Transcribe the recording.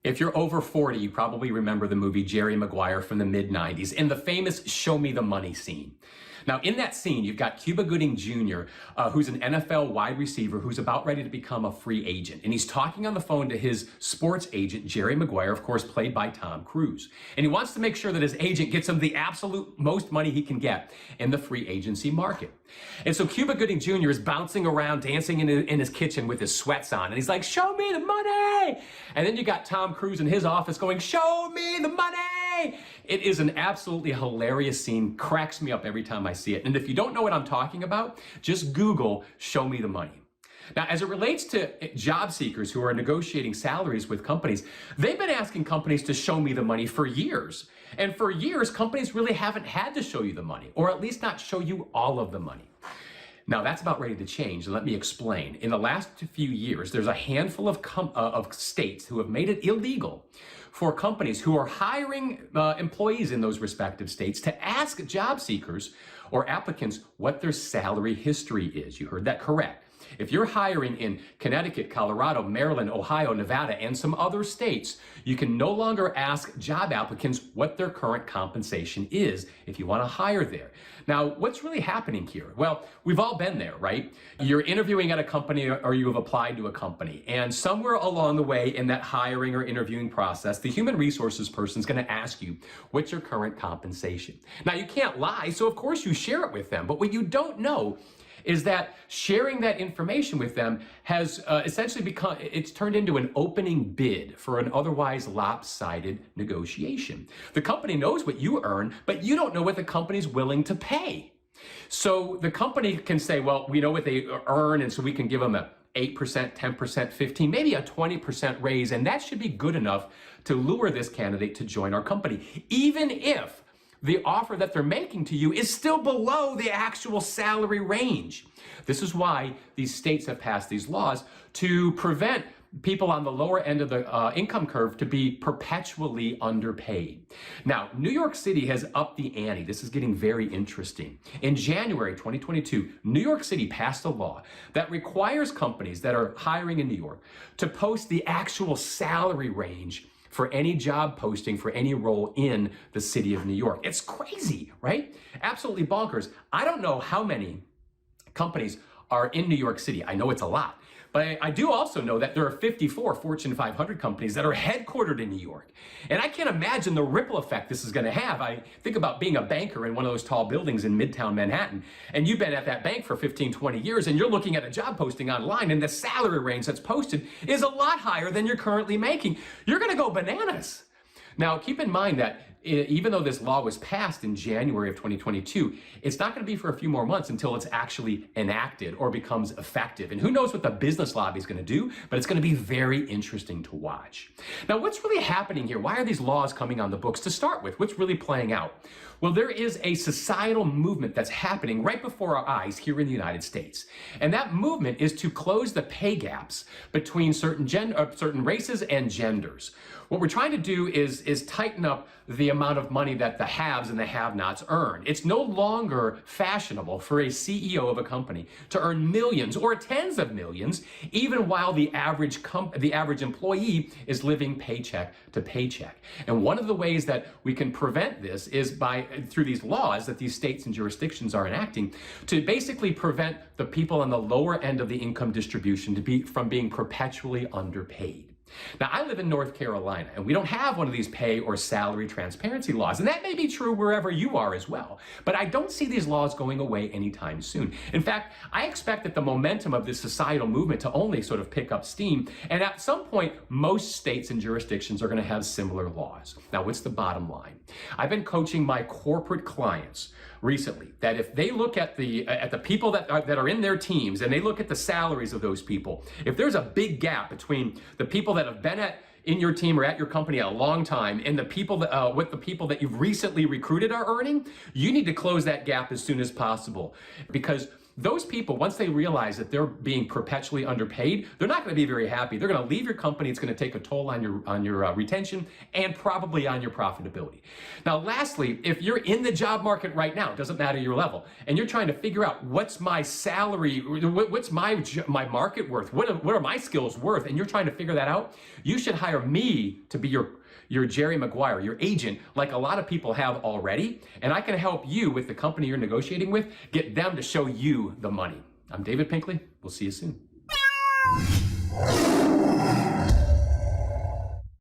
If you're over 40, you probably remember the movie Jerry Maguire from the mid-90s and the famous Show Me the Money scene. Now, in that scene, you've got Cuba Gooding Jr., who's an NFL wide receiver who's about ready to become a free agent. And he's talking on the phone to his sports agent, Jerry Maguire, of course, played by Tom Cruise. And he wants to make sure that his agent gets him the absolute most money he can get in the free agency market. And so Cuba Gooding Jr. is bouncing around, dancing in his kitchen with his sweats on. And he's like, show me the money. And then you got Tom Cruise in his office going, show me the money. It is an absolutely hilarious scene, cracks me up every time I see it. And if you don't know what I'm talking about, just Google show me the money. Now, as it relates to job seekers who are negotiating salaries with companies, they've been asking companies to show me the money for years. And for years, companies really haven't had to show you the money, or at least not show you all of the money. Now, that's about ready to change, and let me explain. In the last few years, there's a handful of states who have made it illegal for companies who are hiring employees in those respective states to ask job seekers or applicants what their salary history is. You heard that correct. If you're hiring in Connecticut, Colorado, Maryland, Ohio, Nevada, and some other states, you can no longer ask job applicants what their current compensation is if you want to hire there. Now, what's really happening here? Well, we've all been there, right? You're interviewing at a company or you have applied to a company, and somewhere along the way in that hiring or interviewing process, the human resources person is going to ask you, what's your current compensation? Now, you can't lie, so of course you share it with them, but what you don't know is that sharing that information with them has essentially it's turned into an opening bid for an otherwise lopsided negotiation. The company knows what you earn, but you don't know what the company's willing to pay. So the company can say, well, we know what they earn, and so we can give them a 8%, 10%, 15%, maybe a 20% raise, and that should be good enough to lure this candidate to join our company, even if the offer that they're making to you is still below the actual salary range. This is why these states have passed these laws to prevent people on the lower end of the income curve to be perpetually underpaid. Now, New York City has upped the ante. This is getting very interesting. In January 2022, New York City passed a law that requires companies that are hiring in New York to post the actual salary range for any job posting for any role in the city of New York. It's crazy, right? Absolutely bonkers. I don't know how many companies are in New York City. I know it's a lot. But I do also know that there are 54 Fortune 500 companies that are headquartered in New York. And I can't imagine the ripple effect this is going to have. I think about being a banker in one of those tall buildings in Midtown Manhattan, and you've been at that bank for 15, 20 years, and you're looking at a job posting online, and the salary range that's posted is a lot higher than you're currently making. You're going to go bananas. Now, keep in mind that even though this law was passed in January of 2022, it's not going to be for a few more months until it's actually enacted or becomes effective. And who knows what the business lobby is going to do, but it's going to be very interesting to watch. Now, what's really happening here? Why are these laws coming on the books to start with? What's really playing out? Well, there is a societal movement that's happening right before our eyes here in the United States. And that movement is to close the pay gaps between certain races and genders. What we're trying to do is tighten up the amount of money that the haves and the have-nots earn. It's no longer fashionable for a CEO of a company to earn millions or tens of millions, even while the average employee is living paycheck to paycheck. And one of the ways that we can prevent this is through these laws that these states and jurisdictions are enacting to basically prevent the people on the lower end of the income distribution from being perpetually underpaid. Now, I live in North Carolina, and we don't have one of these pay or salary transparency laws, and that may be true wherever you are as well, but I don't see these laws going away anytime soon. In fact, I expect that the momentum of this societal movement to only sort of pick up steam, and at some point, most states and jurisdictions are going to have similar laws. Now, what's the bottom line? I've been coaching my corporate clients recently that if they look at the people that are in their teams and they look at the salaries of those people, if there's a big gap between the people that have been in your team or at your company a long time and the people that you've recently recruited are earning, you need to close that gap as soon as possible, because those people, once they realize that they're being perpetually underpaid, they're not going to be very happy. They're going to leave your company. It's going to take a toll on your retention and probably on your profitability. Now, lastly, if you're in the job market right now, it doesn't matter your level, and you're trying to figure out what's my salary, what's my market worth, what are my skills worth, and you're trying to figure that out, you should hire me to be your Jerry Maguire, your agent, like a lot of people have already, and I can help you with the company you're negotiating with, get them to show you the money. I'm David Pinkley. We'll see you soon.